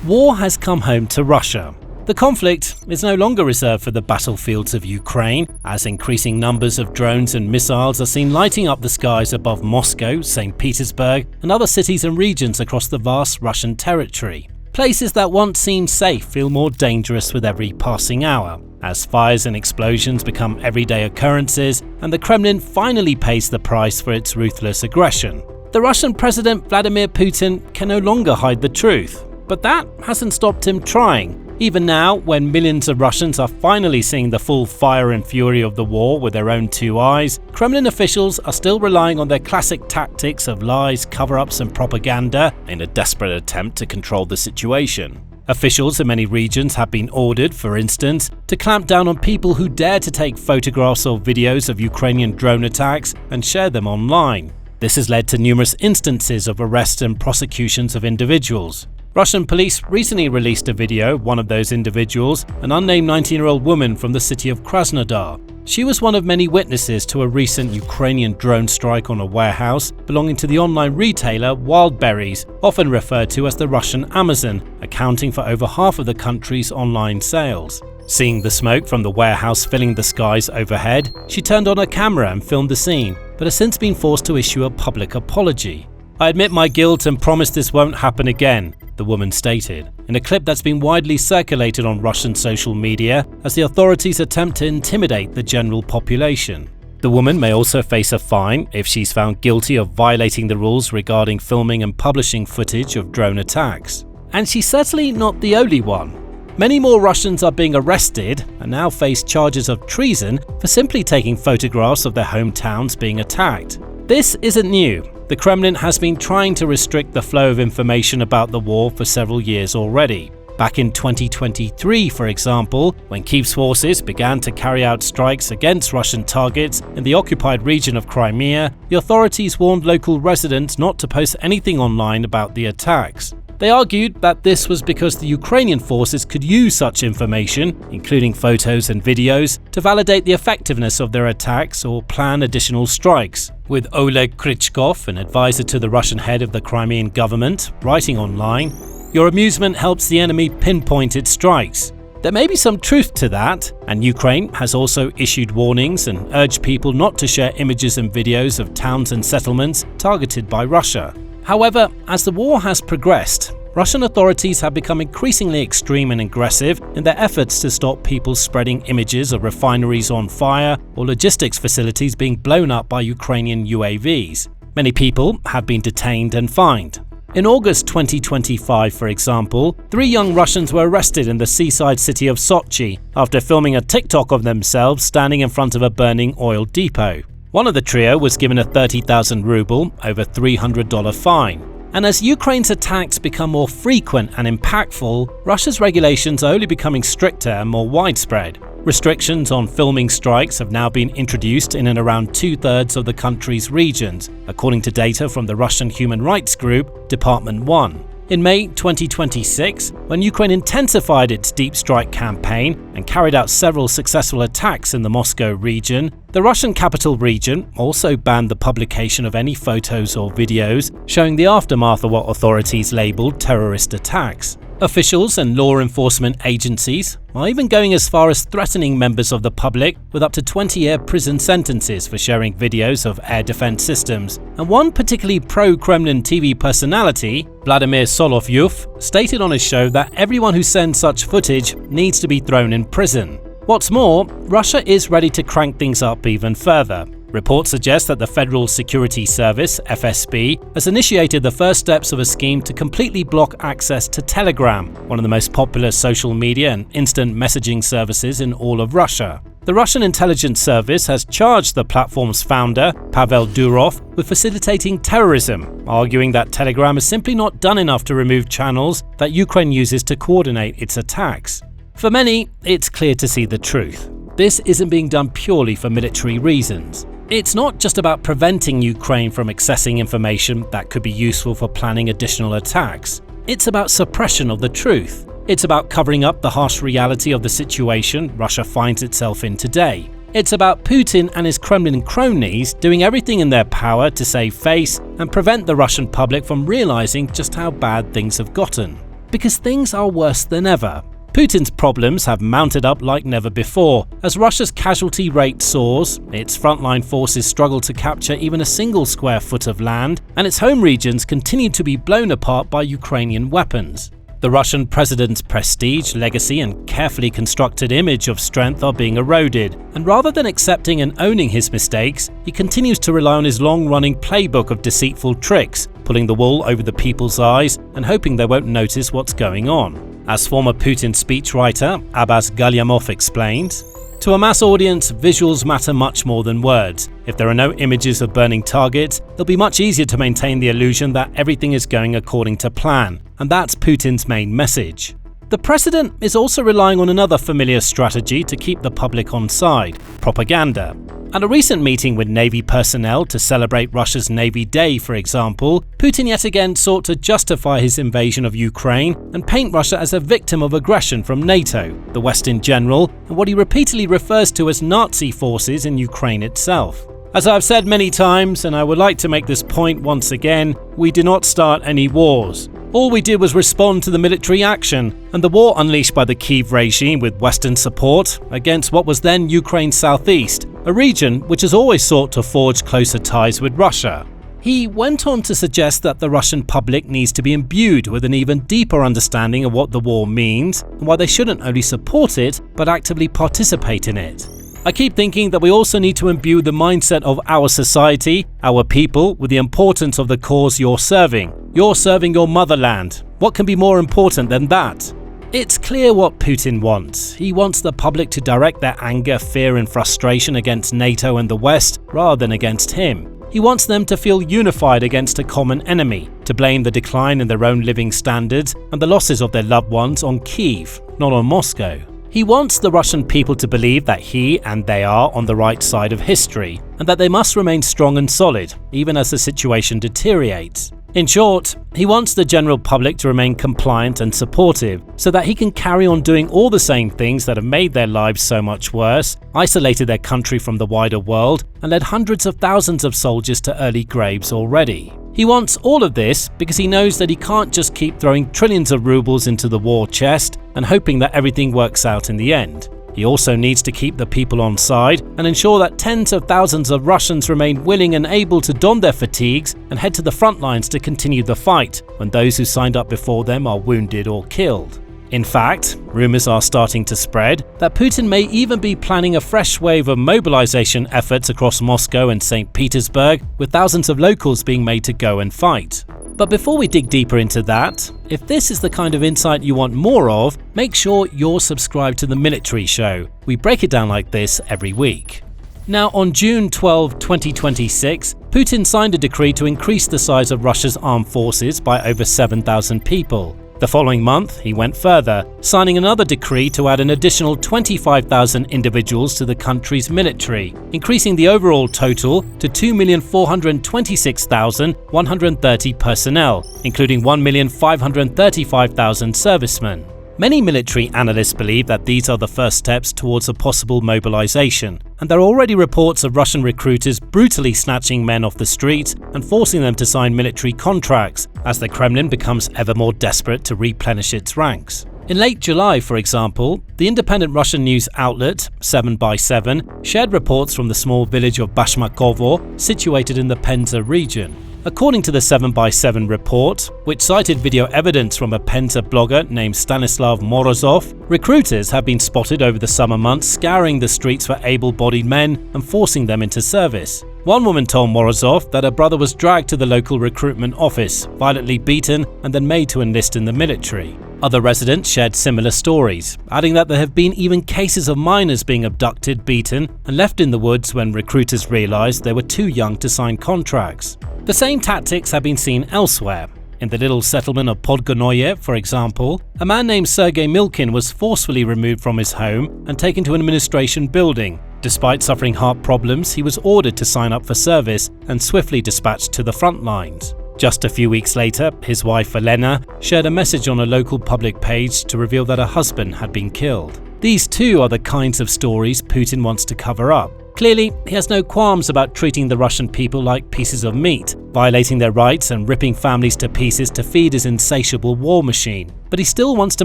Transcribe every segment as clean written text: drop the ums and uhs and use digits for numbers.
War has come home to Russia. The conflict is no longer reserved for the battlefields of Ukraine, as increasing numbers of drones and missiles are seen lighting up the skies above Moscow, St. Petersburg, and other cities and regions across the vast Russian territory. Places that once seemed safe feel more dangerous with every passing hour, as fires and explosions become everyday occurrences, and the Kremlin finally pays the price for its ruthless aggression. The Russian President Vladimir Putin can no longer hide the truth, but that hasn't stopped him trying. Even now, when millions of Russians are finally seeing the full fire and fury of the war with their own two eyes, Kremlin officials are still relying on their classic tactics of lies, cover-ups and propaganda in a desperate attempt to control the situation. Officials in many regions have been ordered, for instance, to clamp down on people who dare to take photographs or videos of Ukrainian drone attacks and share them online. This has led to numerous instances of arrests and prosecutions of individuals. Russian police recently released a video of one of those individuals, an unnamed 19-year-old woman from the city of Krasnodar. She was one of many witnesses to a recent Ukrainian drone strike on a warehouse belonging to the online retailer Wildberries, often referred to as the Russian Amazon, accounting for over half of the country's online sales. Seeing the smoke from the warehouse filling the skies overhead, she turned on her camera and filmed the scene, but has since been forced to issue a public apology. "I admit my guilt and promise this won't happen again," the woman stated, in a clip that's been widely circulated on Russian social media as the authorities attempt to intimidate the general population. The woman may also face a fine if she's found guilty of violating the rules regarding filming and publishing footage of drone attacks. And she's certainly not the only one. Many more Russians are being arrested and now face charges of treason for simply taking photographs of their hometowns being attacked. This isn't new. The Kremlin has been trying to restrict the flow of information about the war for several years already. Back in 2023, for example, when Kyiv's forces began to carry out strikes against Russian targets in the occupied region of Crimea, the authorities warned local residents not to post anything online about the attacks. They argued that this was because the Ukrainian forces could use such information, including photos and videos, to validate the effectiveness of their attacks or plan additional strikes. With Oleg Krychkov, an advisor to the Russian head of the Crimean government, writing online, "Your amusement helps the enemy pinpoint its strikes." There may be some truth to that, and Ukraine has also issued warnings and urged people not to share images and videos of towns and settlements targeted by Russia. However, as the war has progressed, Russian authorities have become increasingly extreme and aggressive in their efforts to stop people spreading images of refineries on fire or logistics facilities being blown up by Ukrainian UAVs. Many people have been detained and fined. In August 2025, for example, 3 young Russians were arrested in the seaside city of Sochi after filming a TikTok of themselves standing in front of a burning oil depot. One of the trio was given a 30,000 ruble, over $300 fine. And as Ukraine's attacks become more frequent and impactful, Russia's regulations are only becoming stricter and more widespread. Restrictions on filming strikes have now been introduced in and around 2/3 of the country's regions, according to data from the Russian human rights group Department 1. In May 2026, when Ukraine intensified its deep strike campaign and carried out several successful attacks in the Moscow region, the Russian capital region also banned the publication of any photos or videos showing the aftermath of what authorities labeled terrorist attacks. Officials and law enforcement agencies are even going as far as threatening members of the public with up to 20-year prison sentences for sharing videos of air defense systems. And one particularly pro-Kremlin TV personality, Vladimir Solovyov, stated on his show that everyone who sends such footage needs to be thrown in prison. What's more, Russia is ready to crank things up even further. Reports suggest that the Federal Security Service, FSB, has initiated the first steps of a scheme to completely block access to Telegram, one of the most popular social media and instant messaging services in all of Russia. The Russian intelligence service has charged the platform's founder, Pavel Durov, with facilitating terrorism, arguing that Telegram is simply not done enough to remove channels that Ukraine uses to coordinate its attacks. For many, it's clear to see the truth. This isn't being done purely for military reasons. It's not just about preventing Ukraine from accessing information that could be useful for planning additional attacks. It's about suppression of the truth. It's about covering up the harsh reality of the situation Russia finds itself in today. It's about Putin and his Kremlin cronies doing everything in their power to save face and prevent the Russian public from realizing just how bad things have gotten. Because things are worse than ever. Putin's problems have mounted up like never before. As Russia's casualty rate soars, its frontline forces struggle to capture even a single square foot of land, and its home regions continue to be blown apart by Ukrainian weapons. The Russian president's prestige, legacy, and carefully constructed image of strength are being eroded, and rather than accepting and owning his mistakes, he continues to rely on his long-running playbook of deceitful tricks, pulling the wool over the people's eyes and hoping they won't notice what's going on. As former Putin speechwriter Abbas Galyamov explains, "To a mass audience, visuals matter much more than words. If there are no images of burning targets, it'll be much easier to maintain the illusion that everything is going according to plan, and that's Putin's main message." The president is also relying on another familiar strategy to keep the public on side: propaganda. At a recent meeting with Navy personnel to celebrate Russia's Navy Day, for example, Putin yet again sought to justify his invasion of Ukraine and paint Russia as a victim of aggression from NATO, the West in general, and what he repeatedly refers to as Nazi forces in Ukraine itself. As I've said many times, and I would like to make this point once again, we did not start any wars. All we did was respond to the military action, and the war unleashed by the Kyiv regime with Western support against what was then Ukraine's southeast, a region which has always sought to forge closer ties with Russia. He went on to suggest that the Russian public needs to be imbued with an even deeper understanding of what the war means and why they shouldn't only support it, but actively participate in it. I keep thinking that we also need to imbue the mindset of our society, our people, with the importance of the cause you're serving. You're serving your motherland. What can be more important than that? It's clear what Putin wants. He wants the public to direct their anger, fear and frustration against NATO and the West rather than against him. He wants them to feel unified against a common enemy, to blame the decline in their own living standards and the losses of their loved ones on Kyiv, not on Moscow. He wants the Russian people to believe that he and they are on the right side of history, and that they must remain strong and solid, even as the situation deteriorates. In short, he wants the general public to remain compliant and supportive, so that he can carry on doing all the same things that have made their lives so much worse, isolated their country from the wider world, and led hundreds of thousands of soldiers to early graves already. He wants all of this because he knows that he can't just keep throwing trillions of rubles into the war chest and hoping that everything works out in the end. He also needs to keep the people on side and ensure that tens of thousands of Russians remain willing and able to don their fatigues and head to the front lines to continue the fight when those who signed up before them are wounded or killed. In fact, rumors are starting to spread that Putin may even be planning a fresh wave of mobilization efforts across Moscow and St. Petersburg, with thousands of locals being made to go and fight. But before we dig deeper into that, if this is the kind of insight you want more of, make sure you're subscribed to The Military Show. We break it down like this every week. Now, on June 12, 2026, Putin signed a decree to increase the size of Russia's armed forces by over 7,000 people. The following month, he went further, signing another decree to add an additional 25,000 individuals to the country's military, increasing the overall total to 2,426,130 personnel, including 1,535,000 servicemen. Many military analysts believe that these are the first steps towards a possible mobilization, and there are already reports of Russian recruiters brutally snatching men off the streets and forcing them to sign military contracts as the Kremlin becomes ever more desperate to replenish its ranks. In late July, for example, the independent Russian news outlet 7x7 shared reports from the small village of Bashmakovo, situated in the Penza region. According to the 7x7 report, which cited video evidence from a Penza blogger named Stanislav Morozov, recruiters have been spotted over the summer months scouring the streets for able-bodied men and forcing them into service. One woman told Morozov that her brother was dragged to the local recruitment office, violently beaten, and then made to enlist in the military. Other residents shared similar stories, adding that there have been even cases of minors being abducted, beaten, and left in the woods when recruiters realized they were too young to sign contracts. The same tactics have been seen elsewhere. In the little settlement of Podgonoye, for example, a man named Sergei Milkin was forcefully removed from his home and taken to an administration building. Despite suffering heart problems, he was ordered to sign up for service and swiftly dispatched to the front lines. Just a few weeks later, his wife Elena shared a message on a local public page to reveal that her husband had been killed. These too are the kinds of stories Putin wants to cover up. Clearly, he has no qualms about treating the Russian people like pieces of meat, violating their rights and ripping families to pieces to feed his insatiable war machine. But he still wants to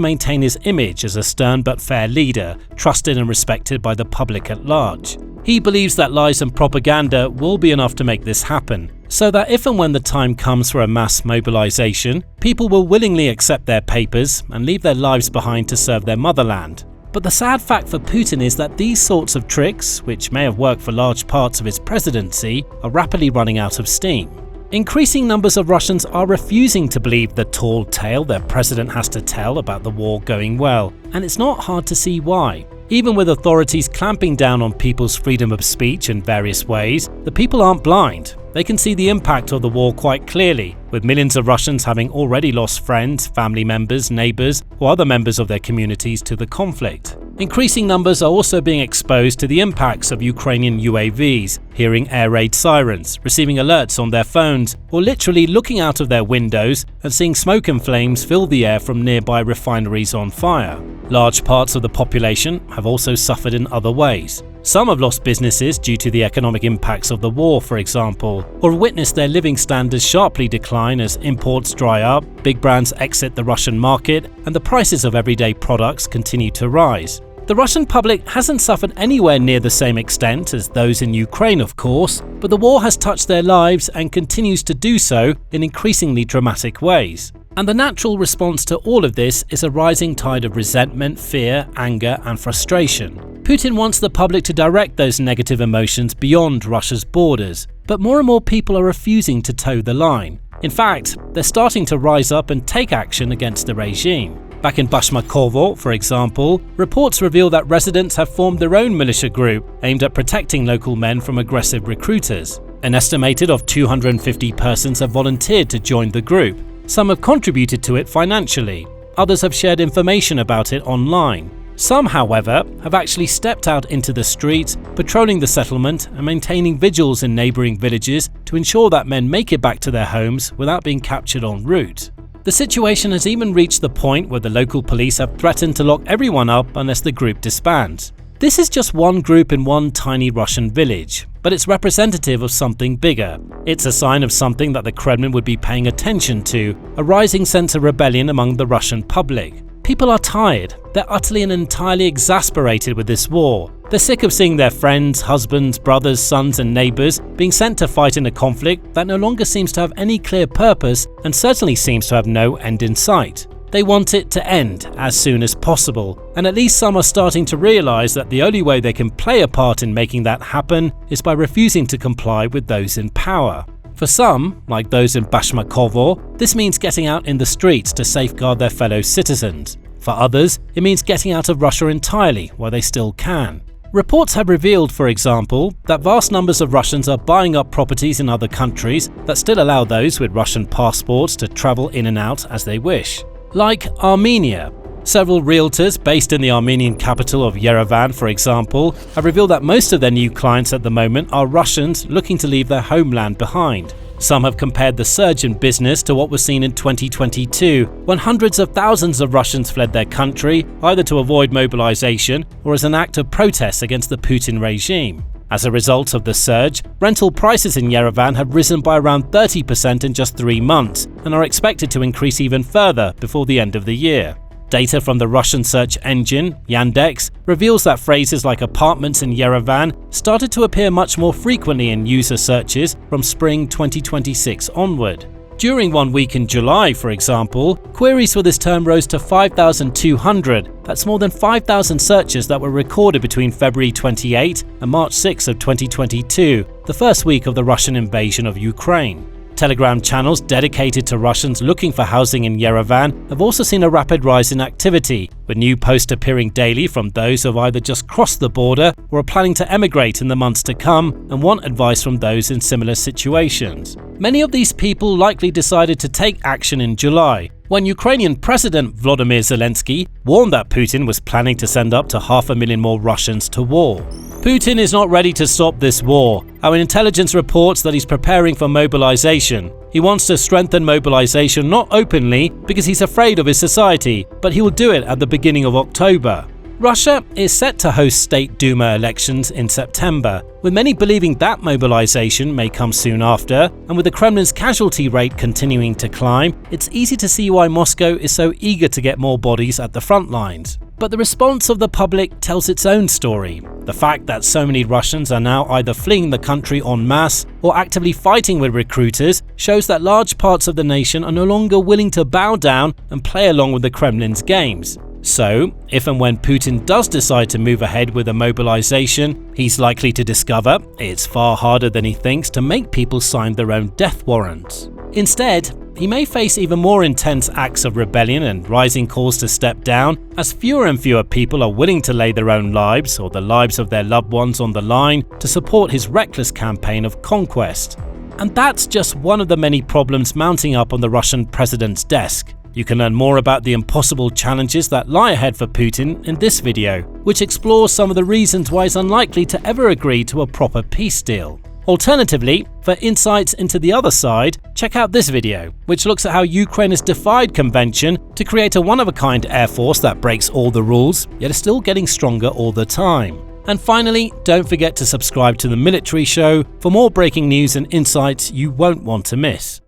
maintain his image as a stern but fair leader, trusted and respected by the public at large. He believes that lies and propaganda will be enough to make this happen, so that if and when the time comes for a mass mobilization, people will willingly accept their papers and leave their lives behind to serve their motherland. But the sad fact for Putin is that these sorts of tricks, which may have worked for large parts of his presidency, are rapidly running out of steam. Increasing numbers of Russians are refusing to believe the tall tale their president has to tell about the war going well, and it's not hard to see why. Even with authorities clamping down on people's freedom of speech in various ways, the people aren't blind. They can see the impact of the war quite clearly, with millions of Russians having already lost friends, family members, neighbours, or other members of their communities to the conflict. Increasing numbers are also being exposed to the impacts of Ukrainian UAVs, hearing air raid sirens, receiving alerts on their phones, or literally looking out of their windows and seeing smoke and flames fill the air from nearby refineries on fire. Large parts of the population have also suffered in other ways. Some have lost businesses due to the economic impacts of the war, for example, or witnessed their living standards sharply decline as imports dry up, big brands exit the Russian market, and the prices of everyday products continue to rise. The Russian public hasn't suffered anywhere near the same extent as those in Ukraine, of course, but the war has touched their lives and continues to do so in increasingly dramatic ways. And the natural response to all of this is a rising tide of resentment, fear, anger, and frustration. Putin wants the public to direct those negative emotions beyond Russia's borders, but more and more people are refusing to toe the line. In fact, they're starting to rise up and take action against the regime. Back in Bashmakovo, for example, reports reveal that residents have formed their own militia group aimed at protecting local men from aggressive recruiters. An estimated of 250 persons have volunteered to join the group. Some have contributed to it financially. Others have shared information about it online. Some, however, have actually stepped out into the streets, patrolling the settlement and maintaining vigils in neighbouring villages to ensure that men make it back to their homes without being captured en route. The situation has even reached the point where the local police have threatened to lock everyone up unless the group disbands. This is just one group in one tiny Russian village, but it's representative of something bigger. It's a sign of something that the Kremlin would be paying attention to, a rising sense of rebellion among the Russian public. People are tired. They're utterly and entirely exasperated with this war. They're sick of seeing their friends, husbands, brothers, sons and neighbours being sent to fight in a conflict that no longer seems to have any clear purpose and certainly seems to have no end in sight. They want it to end as soon as possible, and at least some are starting to realise that the only way they can play a part in making that happen is by refusing to comply with those in power. For some, like those in Bashmakovo, this means getting out in the streets to safeguard their fellow citizens. For others, it means getting out of Russia entirely while they still can. Reports have revealed, for example, that vast numbers of Russians are buying up properties in other countries that still allow those with Russian passports to travel in and out as they wish. Like Armenia. Several realtors based in the Armenian capital of Yerevan, for example, have revealed that most of their new clients at the moment are Russians looking to leave their homeland behind. Some have compared the surge in business to what was seen in 2022, when hundreds of thousands of Russians fled their country, either to avoid mobilization or as an act of protest against the Putin regime. As a result of the surge, rental prices in Yerevan have risen by around 30% in just 3 months and are expected to increase even further before the end of the year. Data from the Russian search engine, Yandex, reveals that phrases like apartments in Yerevan started to appear much more frequently in user searches from spring 2026 onward. During 1 week in July, for example, queries for this term rose to 5,200. That's more than 5,000 searches that were recorded between February 28 and March 6 of 2022, the first week of the Russian invasion of Ukraine. Telegram channels dedicated to Russians looking for housing in Yerevan have also seen a rapid rise in activity, with new posts appearing daily from those who have either just crossed the border or are planning to emigrate in the months to come and want advice from those in similar situations. Many of these people likely decided to take action in July, when Ukrainian President Volodymyr Zelensky warned that Putin was planning to send up to 500,000 more Russians to war. Putin is not ready to stop this war. Our intelligence reports that he's preparing for mobilization. He wants to strengthen mobilization not openly because he's afraid of his society, but he will do it at the beginning of October. Russia is set to host State Duma elections in September, with many believing that mobilization may come soon after, and with the Kremlin's casualty rate continuing to climb, it's easy to see why Moscow is so eager to get more bodies at the front lines. But the response of the public tells its own story. The fact that so many Russians are now either fleeing the country en masse or actively fighting with recruiters shows that large parts of the nation are no longer willing to bow down and play along with the Kremlin's games. So, if and when Putin does decide to move ahead with a mobilization, he's likely to discover it's far harder than he thinks to make people sign their own death warrants. Instead, he may face even more intense acts of rebellion and rising calls to step down, as fewer and fewer people are willing to lay their own lives or the lives of their loved ones on the line to support his reckless campaign of conquest. And that's just one of the many problems mounting up on the Russian president's desk. You can learn more about the impossible challenges that lie ahead for Putin in this video, which explores some of the reasons why he's unlikely to ever agree to a proper peace deal. Alternatively, for insights into the other side, check out this video, which looks at how Ukraine has defied convention to create a one-of-a-kind air force that breaks all the rules, yet is still getting stronger all the time. And finally, don't forget to subscribe to The Military Show for more breaking news and insights you won't want to miss.